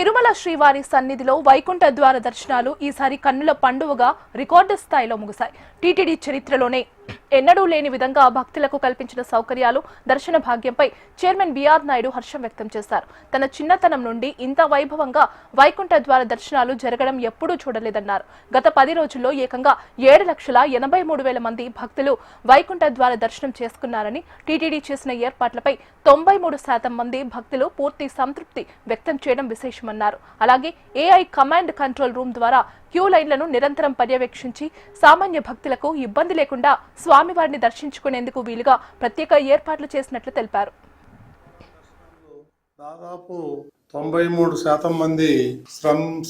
తిరుమల శ్రీవారి సన్నిధిలో వైకుంఠ ద్వార దర్శనాలు ఈసారి కన్నుల పండువగా రికార్డు స్థాయిలో ముగిశాయి. టీటీడీ చరిత్రలోనే ఎన్నడూ లేని విధంగా భక్తులకు కల్పించిన సౌకర్యాలు, దర్శన భాగ్యంపై చైర్మన్ బిఆర్ నాయుడు హర్షం వ్యక్తం చేశారు. తన చిన్నతనం నుండి ఇంత వైభవంగా వైకుంఠ ద్వార దర్శనాలు జరగడం ఎప్పుడూ చూడలేదన్నారు. గత 10 రోజుల్లో ఏకంగా 7,83,000 మంది భక్తులు వైకుంఠ ద్వార దర్శనం చేసుకున్నారని, టీటీడీ చేసిన ఏర్పాట్లపై 93% మంది భక్తులు పూర్తి సంతృప్తి వ్యక్తం చేయడం విశేషమన్నారు. అలాగే ఏఐ కమాండ్ కంట్రోల్ రూమ్ ద్వారా క్యూ లైన్లను నిరంతరం పర్యవేక్షించి సామాన్య భక్తులకు ఇబ్బంది లేకుండా స్వామివారిని దర్శించుకునేందుకు వీలుగా ప్రత్యేక ఏర్పాట్లు చేసినట్లు తెలిపారు. దాదాపు 93% మంది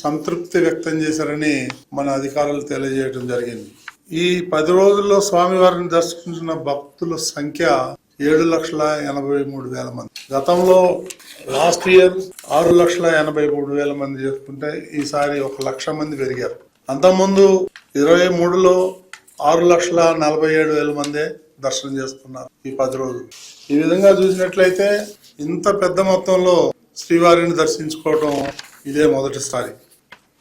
సంతృప్తి వ్యక్తం చేశారని మన అధికారులు తెలియజేయడం జరిగింది. ఈ 10 రోజుల్లో స్వామివారిని దర్శించిన భక్తుల సంఖ్య 7,83,000 మంది. గతంలో లాస్ట్ ఇయర్ 6,83,000 మంది చేసుకుంటే ఈసారి 1,00,000 మంది పెరిగారు. అంతకుముందు 23లో 6,47,000 మందే దర్శనం చేసుకున్నారు ఈ 10 రోజులు. ఈ విధంగా చూసినట్లయితే ఇంత పెద్ద మొత్తంలో శ్రీవారిని దర్శించుకోవడం ఇదే మొదటిసారి.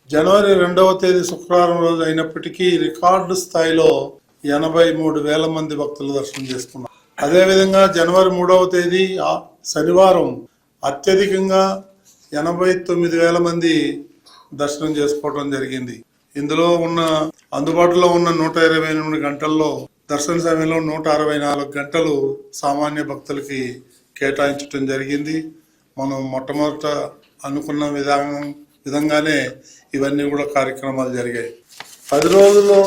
జనవరి 2వ తేదీ శుక్రవారం రోజు అయినప్పటికీ రికార్డు స్థాయిలో 83,000 మంది భక్తులు దర్శనం చేసుకున్నారు. అదేవిధంగా జనవరి 3వ తేదీ శనివారం అత్యధికంగా 89,000 మంది దర్శనం చేసుకోవడం జరిగింది. ఇందులో అందుబాటులో ఉన్న 128 గంటల్లో దర్శన సమయంలో 164 గంటలు సామాన్య భక్తులకి కేటాయించడం జరిగింది. మనం మొట్టమొదట అనుకున్న విధంగానే ఇవన్నీ కూడా కార్యక్రమాలు జరిగాయి. 10 రోజుల్లో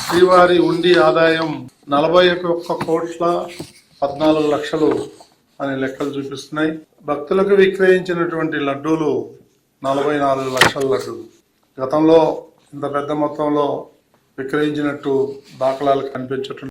శ్రీవారి ఉండి ఆదాయం 41,14,00,000 అనే లెక్కలు చూపిస్తున్నాయి. భక్తులకు విక్రయించినటువంటి లడ్డూలు 44 లక్షల లడ్డూలు. గతంలో ఇంత పెద్ద మొత్తంలో విక్రయించినట్టు దాఖలాలు కనిపించటం